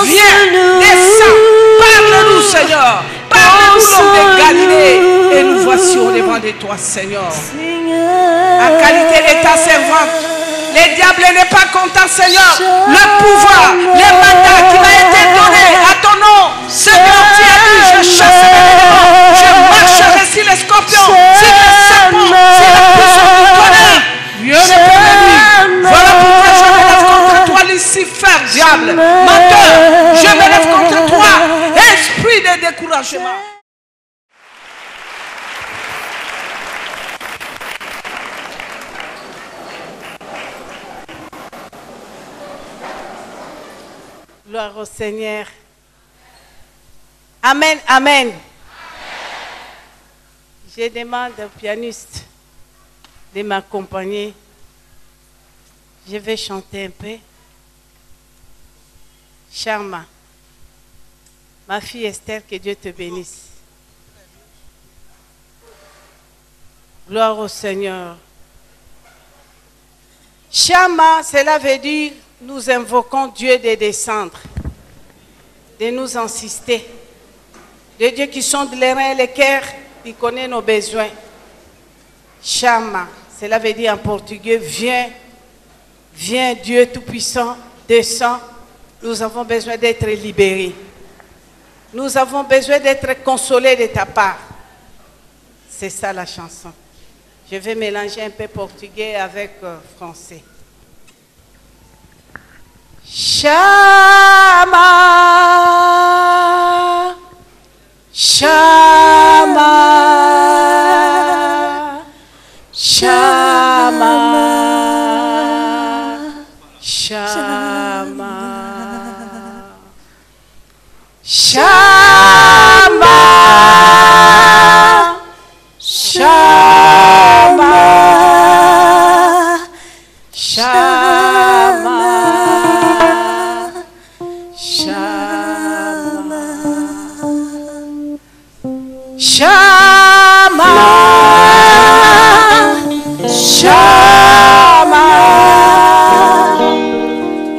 Viens, descends, parle-nous, Seigneur. Parle-nous, l'homme de Galilée. Et nous voici au devant de toi, Seigneur. En qualité de ta servante. Le diable n'est pas content, Seigneur. Le pouvoir, le mandat qui m'a été donné à ton nom. Seigneur, tu as dit, je chasse les démons. Je marcherai sur les scorpions, sur les serpents, sur la puissance du tonnerre. Rien ne peut me nuire. Voilà pourquoi je me lève contre toi, Lucifer, diable, menteur. Je me lève contre toi, esprit de découragement. Gloire au Seigneur. Amen, amen. Je demande au pianiste de m'accompagner. Je vais chanter un peu. Charma, ma fille Esther, que Dieu te bénisse. Gloire au Seigneur. Charma, cela veut dire nous invoquons Dieu de descendre, de nous insister. De Dieu qui sonde les reins et les cœurs, il connaît nos besoins. Chama, cela veut dire en portugais, viens, viens Dieu Tout-Puissant, descends. Nous avons besoin d'être libérés. Nous avons besoin d'être consolés de ta part. C'est ça la chanson. Je vais mélanger un peu portugais avec français. Chama, chama, chama, chama, chama, chama, chama. Chama, chama,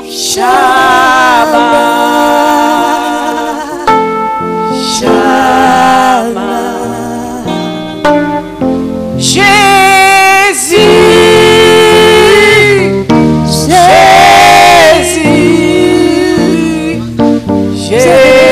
chama, chama. Jésus, Jésus, Jésus.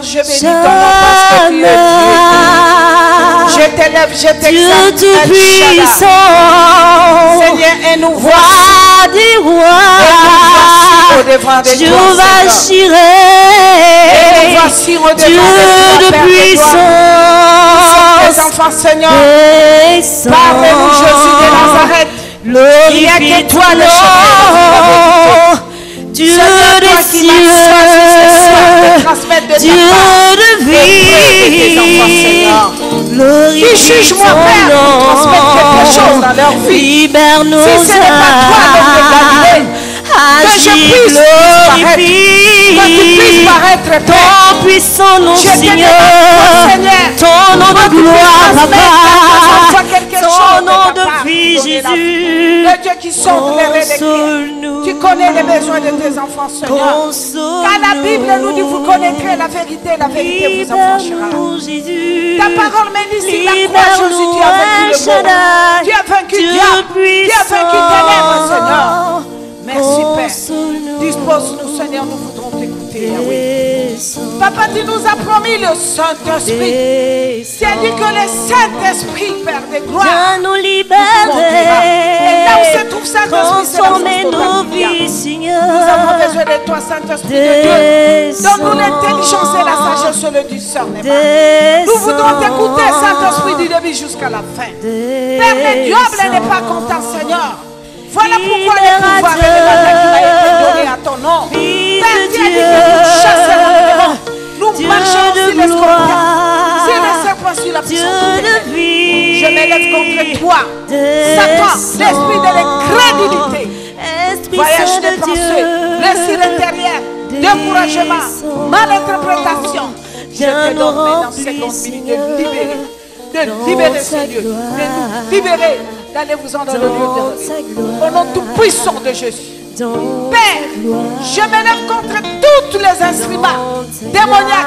Je bénis ton nom parce que tu es Dieu. Je t'élève, je t'exalte, Dieu Tout-Puissant, Seigneur, et nous voici des rois, au devant de Dieu toi, va chirer, nous voici au devant Dieu de de toi, puissance, tes enfants, Seigneur, descend, parle-nous, Jésus de Nazareth. Il n'y a que toi le chemin. Dieu des cieux, Dieu de vie, glorifie juge-moi, Père, transmettre quelque chose dans leur vie. Libère nos Si ce n'est pas toi, l'homme de Galilée, Que je puisse disparaître. Que tu puisses paraître, Père. Ton puissant nom, Je te Seigneur. demande, Seigneur, Ton nom de gloire, Papa. Ton nom de vie, Jésus. Le Dieu qui sauve les relégués. Console-nous. Tu connais les besoins de tes enfants, Seigneur. Car la Bible nous dit, vous connaîtrez la vérité vous affranchira. Libère-nous, Jésus. Ta parole me dit, si la croix, Jésus, tu as vaincu le monde. Tu as vaincu le diable. Tu as vaincu tes lèvres, Seigneur. Merci, Père. Dispose-nous, Seigneur, nous voudrons t'écouter, Yahweh. Papa, tu nous as promis le Saint-Esprit. Tu as dit que le Saint-Esprit, Père de gloire, Viens nous nous libérer. conduira. Et là où se trouve Saint-Esprit, c'est la Transformer source de nos ta lumière. vies, Seigneur. Nous avons besoin de toi, Saint-Esprit de Dieu. Donne-nous l'intelligence et la sagesse sur le discernement. Nous voudrons t'écouter, Saint-Esprit, du début jusqu'à la fin. Père, le diable n'est pas content, Seigneur. Voilà pourquoi le pouvoir et le mandat qui m'a été donné à ton nom. Père, tu as dit que nous chasserons les démons. Nous marcherons sur les scorpions, sur les serpents, sur la puissance du ténèbre. Je m'élève contre toi, Satan, l'esprit de l'incrédulité, voyage de pensée, blessure intérieure, découragement, malinterprétation. Je te donne maintenant 50 minutes de libérer ce lieu, de nous libérer, d'aller vous en dans le lieu de rêve. Au nom tout puissant de Jésus. Père, je m'élève contre tous les instruments démoniaques,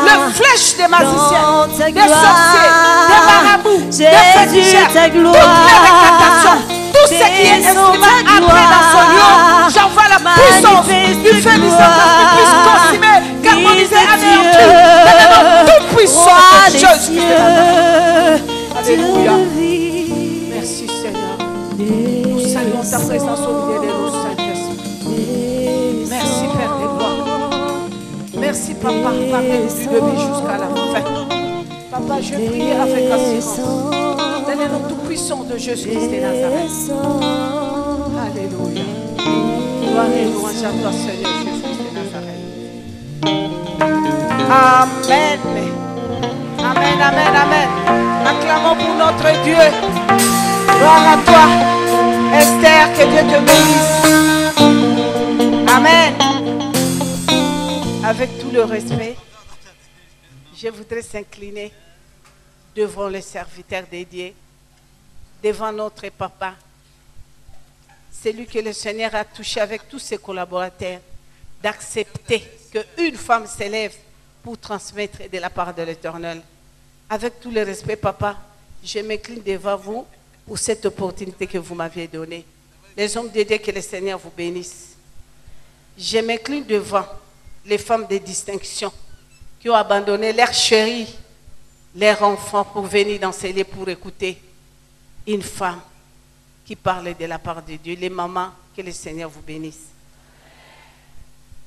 le flèche des magiciens, des sorciers, des marabouts, des féticheurs, toutes les récantations, tout ce qui est instrument après dans ce lieu. J'envoie la puissance du feu du Saint-Esprit qui puisse consumer, carboniser, anéantir, dans le nom tout puissant de Jésus. Alléluia. Merci Seigneur. Nous saluons ta présence au milieu de nous, Saint-Esprit. Merci Père des gloires. Merci Papa, pardonne-nous du début jusqu'à la fin. Papa, je prie avec assurance. Dans le nom tout puissant de Jésus-Christ de Nazareth. Alléluia. Gloire et louange à toi, Seigneur Jésus-Christ de Nazareth. Amen. Amen, amen, amen. Acclamons pour notre Dieu. Gloire à toi, Esther, que Dieu te bénisse. Amen. Avec tout le respect, je voudrais s'incliner devant le serviteur dédié, devant notre papa, celui que le Seigneur a touché avec tous ses collaborateurs, d'accepter qu'une femme s'élève pour transmettre de la part de l'Éternel. Avec tout le respect, papa, je m'incline devant vous pour cette opportunité que vous m'aviez donnée. Les hommes de Dieu, que le Seigneur vous bénisse. Je m'incline devant les femmes de distinction qui ont abandonné leurs chéris, leurs enfants pour venir dans ces lieux pour écouter une femme qui parle de la part de Dieu. Les mamans, que le Seigneur vous bénisse.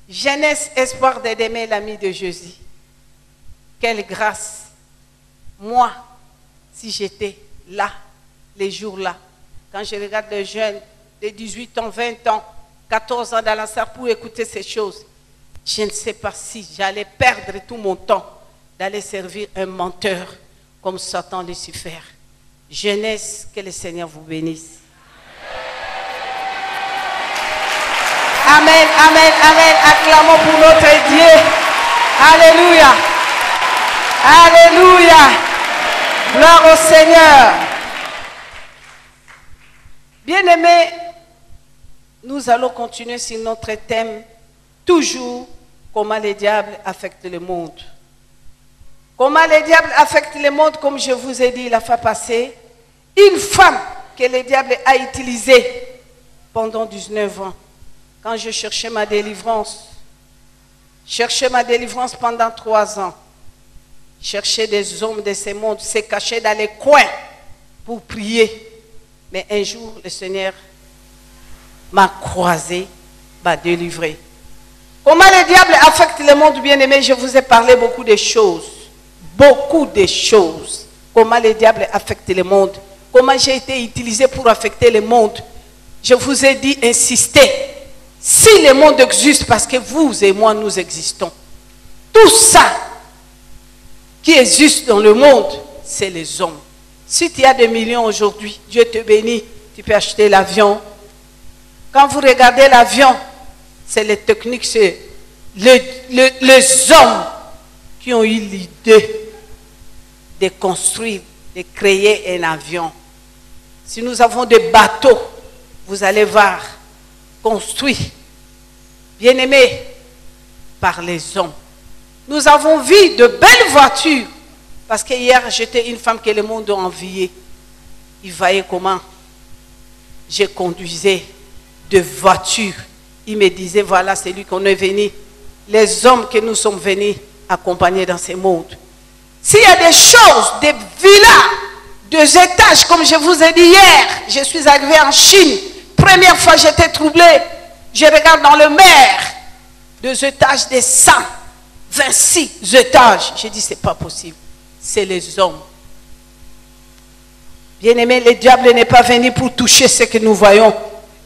Jeunesse, espoir d'aimer l'ami de Jésus. Quelle grâce. Moi, si j'étais là, les jours-là, quand je regarde les jeunes de 18 ans, 20 ans, 14 ans dans la salle pour écouter ces choses, je ne sais pas si j'allais perdre tout mon temps d'aller servir un menteur comme Satan Lucifer. Jeunesse, que le Seigneur vous bénisse. Amen, amen, amen. Acclamons pour notre Dieu. Alléluia. Alléluia. Gloire au Seigneur. Bien-aimés, nous allons continuer sur notre thème, toujours comment les diables affectent le monde. Comment les diables affectent le monde, comme je vous ai dit la fois passée, une femme que le diable a utilisée pendant 19 ans. Quand je cherchais ma délivrance pendant 3 ans. Chercher des hommes de ce monde, se cacher dans les coins pour prier. Mais un jour, le Seigneur m'a croisé, m'a délivré. Comment le diable affecte le monde, bien-aimé? Je vous ai parlé beaucoup de choses. Beaucoup de choses. Comment le diable affecte le monde. Comment j'ai été utilisé pour affecter le monde. Je vous ai dit, insistez. Si le monde existe, parce que vous et moi, nous existons. Tout ça qui existe dans le monde, c'est les hommes. Si tu as des millions aujourd'hui, Dieu te bénit, tu peux acheter l'avion. Quand vous regardez l'avion, c'est les techniques, c'est les hommes qui ont eu l'idée de construire, de créer un avion. Si nous avons des bateaux, vous allez voir, construits, bien aimés par les hommes. Nous avons vu de belles voitures, parce que hier j'étais une femme que le monde a enviée. Il voyait comment je conduisais de voitures. Il me disait, voilà, c'est lui qu'on est venu. Les hommes que nous sommes venus accompagner dans ces mondes. S'il y a des choses, des villas, des étages, comme je vous ai dit hier, je suis arrivé en Chine. Première fois, j'étais troublé. Je regarde dans le mer, des étages de 126 étages. J'ai dit, c'est pas possible. C'est les hommes. Bien-aimé, le diable n'est pas venu pour toucher ce que nous voyons.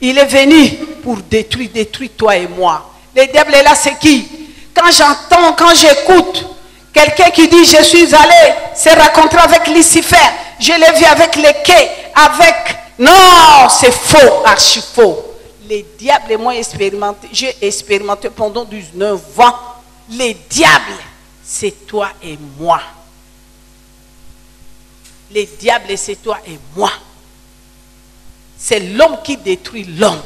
Il est venu pour détruire toi et moi. Le diable est là, c'est qui? Quand j'entends, quand j'écoute quelqu'un qui dit, je suis allé se rencontrer avec Lucifer, je l'ai vu avec les quais, avec... Non, c'est faux, archi faux. Les diables et moi, j'ai expérimenté pendant 19 ans. Les diables, c'est toi et moi. Les diables, c'est toi et moi. C'est l'homme qui détruit l'homme.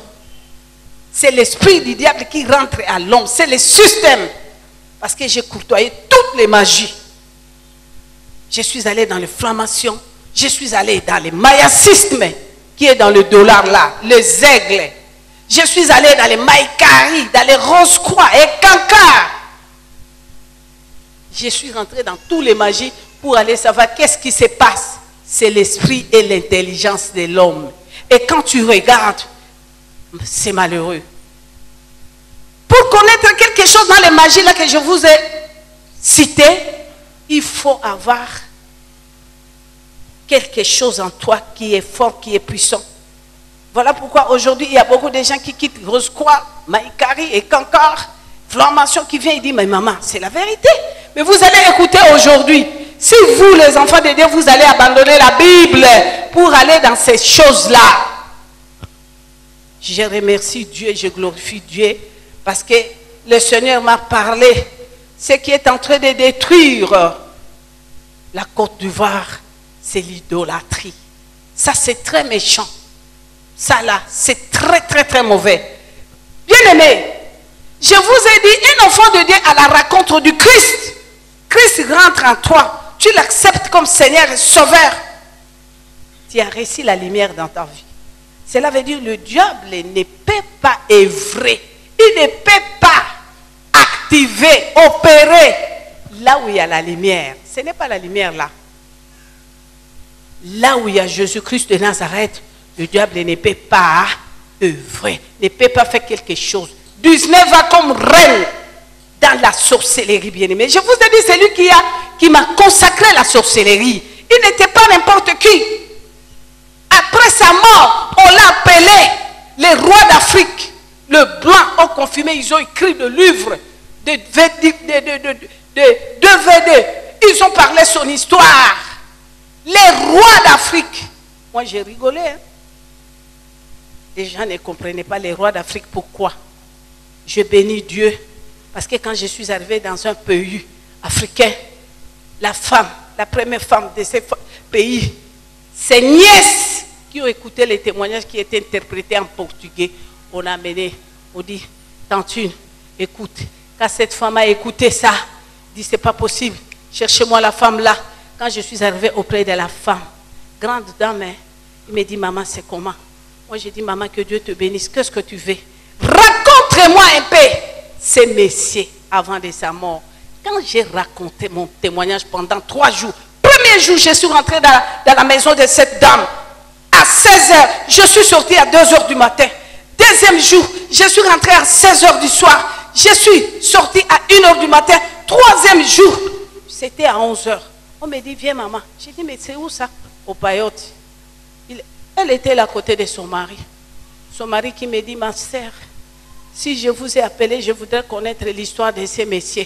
C'est l'esprit du diable qui rentre à l'homme. C'est le système. Parce que j'ai courtoyé toutes les magies. Je suis allé dans les flammations. Je suis allé dans les mayassismes, qui est dans le dollar là, les aigles. Je suis allé dans les maïkari, dans les rose-croix et cancars. Je suis rentré dans toutes les magies pour aller savoir qu'est-ce qui se passe. C'est l'esprit et l'intelligence de l'homme. Et quand tu regardes, c'est malheureux. Pour connaître quelque chose dans les magies là que je vous ai cité, il faut avoir quelque chose en toi qui est fort, qui est puissant. Voilà pourquoi aujourd'hui il y a beaucoup de gens qui quittent Rose-Croix, Maïkari et Cancard, Flammation qui vient et dit, mais maman, c'est la vérité. Mais vous allez écouter aujourd'hui. Si vous, les enfants de Dieu, vous allez abandonner la Bible pour aller dans ces choses-là, je remercie Dieu et je glorifie Dieu parce que le Seigneur m'a parlé. Ce qui est en train de détruire la Côte d'Ivoire, c'est l'idolâtrie. Ça, c'est très méchant. Ça, là, c'est très, très, très mauvais. Bien-aimé, je vous ai dit, un enfant de Dieu à la rencontre du Christ. Christ rentre en toi. Tu l'acceptes comme Seigneur et Sauveur. Tu as reçu la lumière dans ta vie. Cela veut dire que le diable ne peut pas œuvrer. Il ne peut pas activer, opérer là où il y a la lumière. Ce n'est pas la lumière là. Là où il y a Jésus-Christ de Nazareth, le diable ne peut pas œuvrer, ne peut pas faire quelque chose. 19 ans comme reine dans la sorcellerie, bien-aimé. Je vous ai dit, c'est lui qui m'a consacré la sorcellerie. Il n'était pas n'importe qui. Après sa mort, on l'a appelé les rois d'Afrique. Le blanc ont confirmé, ils ont écrit des livres, de DVD. Ils ont parlé son histoire. Les rois d'Afrique. Moi, j'ai rigolé. Hein? Les gens ne comprenaient pas les rois d'Afrique. Pourquoi? Je bénis Dieu. Parce que quand je suis arrivée dans un pays africain, la femme, la première femme de ce pays, ses nièces qui ont écouté les témoignages qui étaient interprétés en portugais, on a amené, on dit, Tantine, écoute, quand cette femme a écouté ça, dit, c'est pas possible, cherchez-moi la femme là. Quand je suis arrivée auprès de la femme, grande dame, hein, il me dit, maman, c'est comment? Moi, j'ai dit, maman, que Dieu te bénisse, qu'est-ce que tu veux? Raconte-moi un peu ces messieurs avant de sa mort. Quand j'ai raconté mon témoignage pendant 3 jours, premier jour, je suis rentrée dans la maison de cette dame. À 16h, je suis sortie à 2h du matin. Deuxième jour, je suis rentrée à 16h du soir. Je suis sortie à 1h du matin. Troisième jour, c'était à 11h. On me dit, viens maman. J'ai dit, mais c'est où ça? Au Payotte. Elle était là à côté de son mari. Son mari qui me dit, ma sœur, si je vous ai appelé, je voudrais connaître l'histoire de ces messieurs.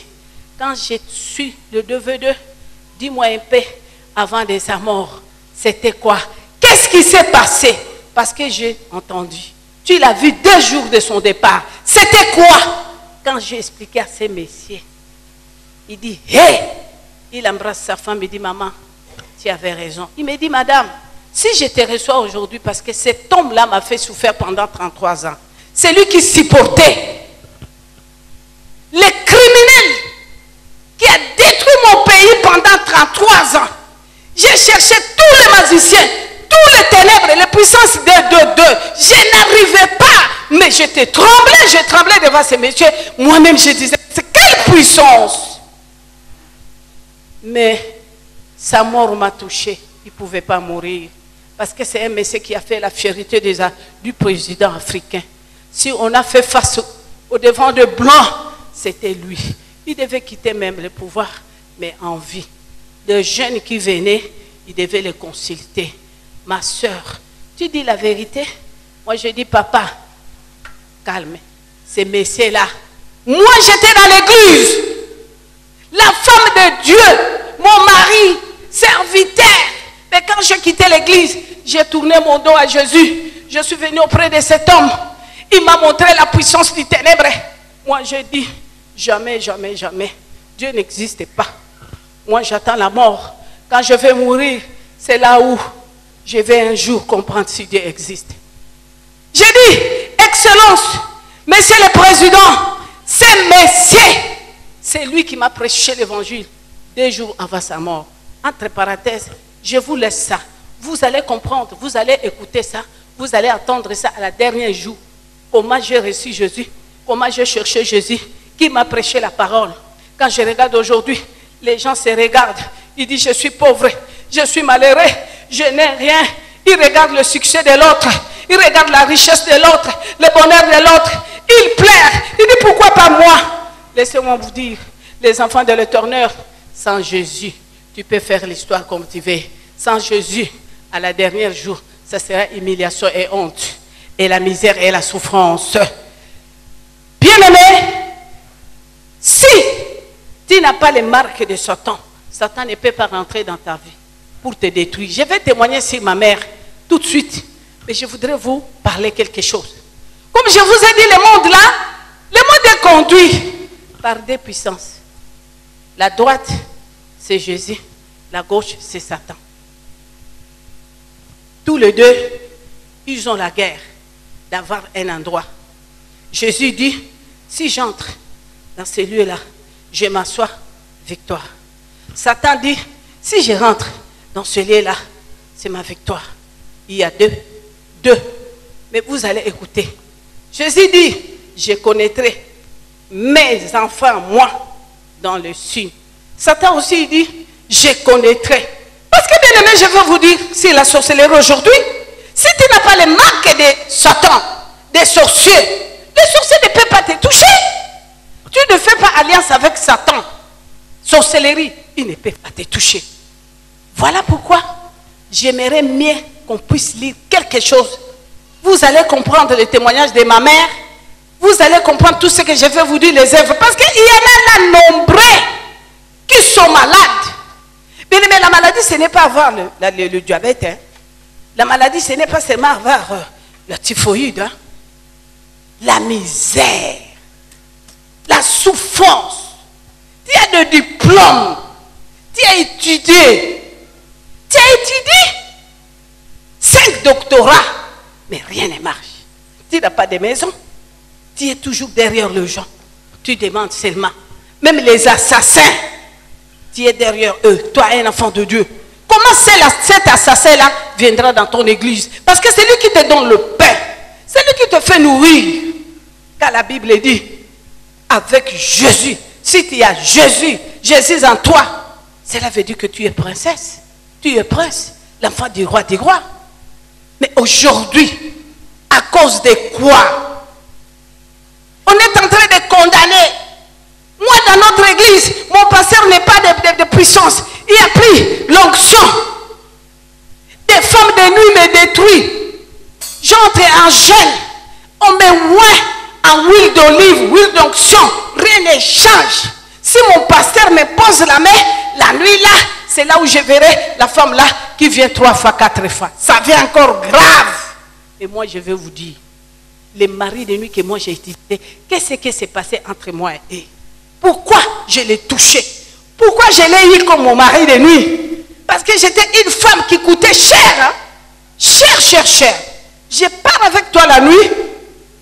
Quand je suis le 2v2, dis-moi un peu avant de sa mort, c'était quoi? Qu'est-ce qui s'est passé? Parce que j'ai entendu. Tu l'as vu 2 jours de son départ. C'était quoi? Quand j'ai expliqué à ces messieurs, il dit, hé! Il embrasse sa femme, il dit, maman, tu avais raison. Il me dit, madame, si je te reçois aujourd'hui, parce que cet homme-là m'a fait souffrir pendant 33 ans, c'est lui qui supportait les criminels qui a détruit mon pays pendant 33 ans. J'ai cherché tous les magiciens, tous les ténèbres, les puissances de. Je n'arrivais pas, mais je tremblais devant ces messieurs. Moi-même, je disais, c'est quelle puissance! Mais sa mort m'a touché. Il ne pouvait pas mourir. Parce que c'est un monsieur qui a fait la fierté du président africain. Si on a fait face au devant de blanc, c'était lui. Il devait quitter même le pouvoir, mais en vie. Les jeunes qui venaient, il devait les consulter. Ma soeur, tu dis la vérité? Moi, je dis, papa, calme. Ces messieurs-là. Moi, j'étais dans l'église. La femme de Dieu, mon mari, serviteur. Mais quand j'ai quitté l'église, j'ai tourné mon dos à Jésus. Je suis venu auprès de cet homme. Il m'a montré la puissance du ténèbre. Moi, je dis, jamais, jamais, jamais. Dieu n'existe pas. Moi, j'attends la mort. Quand je vais mourir, c'est là où je vais un jour comprendre si Dieu existe. J'ai dit, Excellence, Monsieur le Président, c'est Messie. C'est lui qui m'a prêché l'évangile 2 jours avant sa mort. Entre parenthèses, je vous laisse ça. Vous allez comprendre, vous allez écouter ça, vous allez entendre ça à la dernière jour. Comment j'ai reçu Jésus, comment j'ai cherché Jésus, qui m'a prêché la parole. Quand je regarde aujourd'hui, les gens se regardent. Ils disent, je suis pauvre, je suis malheureux, je n'ai rien. Ils regardent le succès de l'autre, ils regardent la richesse de l'autre, le bonheur de l'autre. Ils pleurent, ils disent, pourquoi pas moi? Laissez-moi vous dire, les enfants de l'Éternel, sans Jésus, tu peux faire l'histoire comme tu veux. Sans Jésus, à la dernière jour, ça sera humiliation et honte. Et la misère et la souffrance. Bien-aimé, si tu n'as pas les marques de Satan, Satan ne peut pas rentrer dans ta vie pour te détruire. Je vais témoigner sur ma mère tout de suite. Mais je voudrais vous parler quelque chose. Comme je vous ai dit, le monde là, le monde est conduit par 2 puissances. La droite, c'est Jésus. La gauche, c'est Satan. Tous les 2, ils ont la guerre d'avoir un endroit. Jésus dit, si j'entre dans ces lieux-là, je m'assois, victoire. Satan dit, si je rentre dans ce lieu-là, c'est ma victoire. Il y a 2. Mais vous allez écouter. Jésus dit, je connaîtrai mes enfants, moi, dans le sud. Satan aussi dit, je connaîtrai. Parce que bien aimé, je veux vous dire, si la sorcellerie aujourd'hui, si tu n'as pas les marques de Satan, des sorciers, les sorciers ne peuvent pas te toucher. Tu ne fais pas alliance avec Satan. Sorcellerie, il ne peut pas te toucher. Voilà pourquoi j'aimerais mieux qu'on puisse lire quelque chose. Vous allez comprendre le témoignage de ma mère. Vous allez comprendre tout ce que je vais vous dire, les œuvres. Parce qu'il y en a là nombreux qui sont malades. Mais la maladie, ce n'est pas avoir le diabète. Hein. La maladie, ce n'est pas seulement avoir la typhoïde. Hein. La misère, la souffrance. Tu as de diplômes. Tu as étudié. 5 doctorats. Mais rien ne marche. Tu n'as pas de maison. Tu es toujours derrière les gens. Tu demandes seulement. Même les assassins. Tu es derrière eux, toi un enfant de Dieu. Comment cet assassin-là viendra dans ton église? Parce que c'est lui qui te donne le pain. C'est lui qui te fait nourrir. Car la Bible dit, avec Jésus, si tu as Jésus, Jésus en toi, cela veut dire que tu es princesse. Tu es prince, l'enfant du roi des rois. Mais aujourd'hui, à cause de quoi? On est en train de condamner. Moi, dans notre église, mon pasteur n'est pas de puissance. Il a pris l'onction. Des femmes de nuit me détruisent. J'entre en jeûne. On me oint en huile d'olive, huile d'onction. Rien ne change. Si mon pasteur me pose la main, la nuit là, c'est là où je verrai la femme là qui vient 3 fois, 4 fois. Ça vient encore grave. Et moi, je vais vous dire, les maris de nuit que moi j'ai utilisés, qu'est-ce qui s'est passé entre moi et eux? Pourquoi je l'ai touché? Pourquoi je l'ai eu comme mon mari de nuit? Parce que j'étais une femme qui coûtait cher. Hein? Cher, cher, cher. Je pars avec toi la nuit.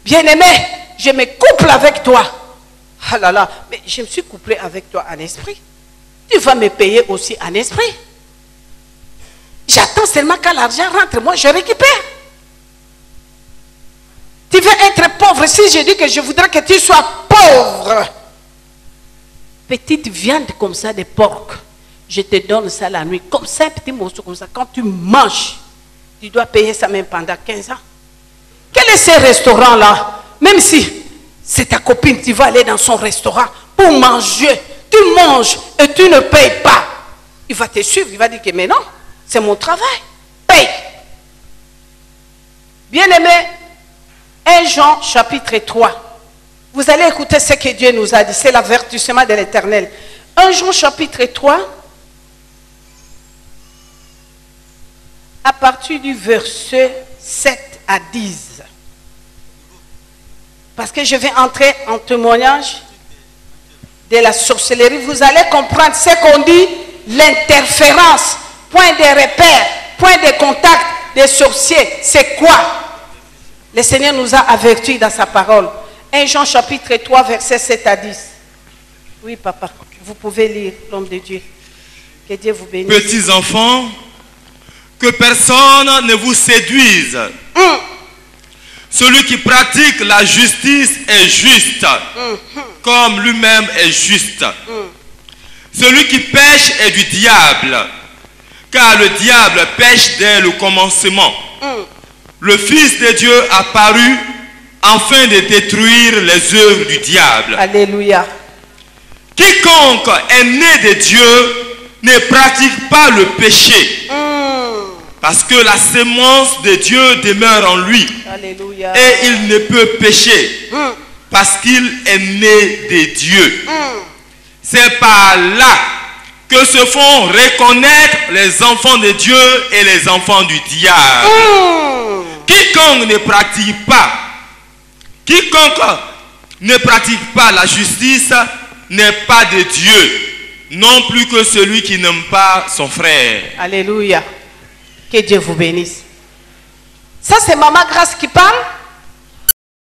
Bien-aimé, je me couple avec toi. Ah là là, mais je me suis couplé avec toi en esprit. Tu vas me payer aussi en esprit. J'attends seulement quand l'argent rentre, moi je récupère. Tu veux être pauvre, si je dis que je voudrais que tu sois pauvre. Petite viande comme ça de porc, je te donne ça la nuit, comme ça, un petit morceau comme ça. Quand tu manges, tu dois payer ça même pendant 15 ans. Quel est ce restaurant-là? Même si c'est ta copine, tu vas aller dans son restaurant pour manger. Tu manges et tu ne payes pas. Il va te suivre, il va dire que mais non, c'est mon travail. Paye. Bien-aimé, 1 Jean chapitre 3. Vous allez écouter ce que Dieu nous a dit. C'est l'avertissement de l'Éternel. 1 Jean chapitre 3. À partir du verset 7 à 10. Parce que je vais entrer en témoignage de la sorcellerie. Vous allez comprendre ce qu'on dit, l'interférence, point de repère, point de contact des sorciers. C'est quoi? Le Seigneur nous a avertis dans sa parole. 1 Jean chapitre 3, verset 7 à 10. Oui, papa, vous pouvez lire, l'homme de Dieu. Que Dieu vous bénisse. Petits enfants, que personne ne vous séduise. Celui qui pratique la justice est juste, comme lui-même est juste. Celui qui pêche est du diable, car le diable pêche dès le commencement. Le Fils de Dieu apparut afin de détruire les œuvres du diable. Alléluia. Quiconque est né de Dieu ne pratique pas le péché. Parce que la sémence de Dieu demeure en lui. Alléluia. Et il ne peut pécher. Parce qu'il est né de Dieu. C'est par là que se font reconnaître les enfants de Dieu et les enfants du diable. Quiconque ne pratique pas la justice n'est pas de Dieu, non plus que celui qui n'aime pas son frère. Alléluia. Que Dieu vous bénisse. Ça, c'est Maman Grâce qui parle.